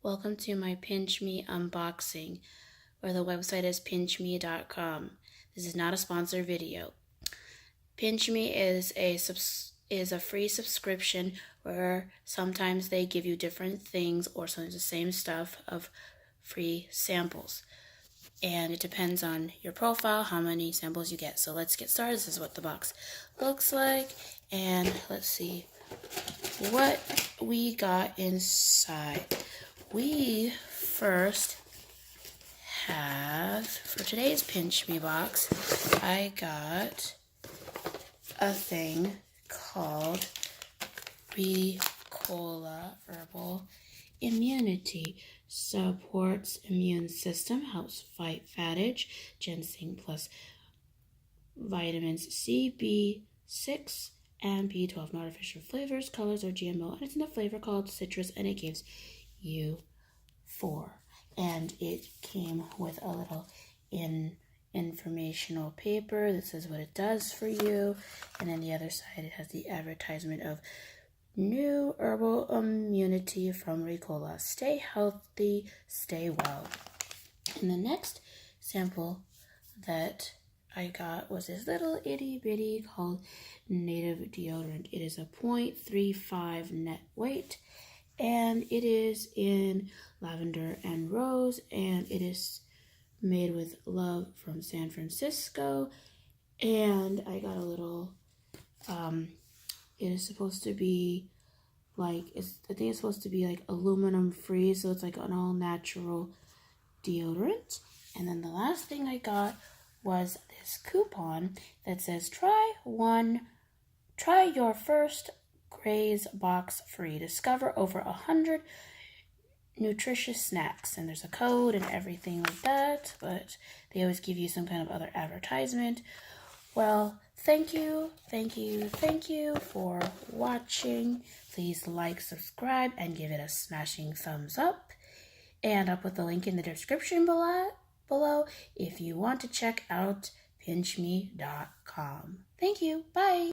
Welcome to my Pinchme unboxing, where the website is pinchme.com. This is not a sponsored video. Pinchme is a free subscription where sometimes they give you different things or sometimes the same stuff of free samples. And it depends on your profile, how many samples you get. So let's get started. This is what the box looks like. And let's see what we got inside. We first have, for today's Pinchme box, I got a thing called Ricola Herbal Immunity. Supports immune system, helps fight fattige, ginseng plus vitamins C, B6, and B12, no artificial flavors, colors, or GMO, and it's in a flavor called citrus, and it gives you 4. And it came with a little informational paper that says what it does for you, and then the other side it has the advertisement of new herbal immunity from Ricola. Stay healthy, stay well. And the next sample that I got was this little itty bitty called Native Deodorant. It is a 0.35 net weight, and it is in lavender and rose, and it is made with love from San Francisco. And I got a little, it is supposed to be like, I think it's supposed to be like aluminum free, so it's like an all natural deodorant. And then the last thing I got was this coupon that says try your first Gray's box free. Discover over 100 nutritious snacks, and there's a code and everything like that, but they always give you some kind of other advertisement. Well, thank you for watching. Please like, subscribe, and give it a smashing thumbs up. And I'll put the link in the description below if you want to check out pinchme.com. Thank you. Bye.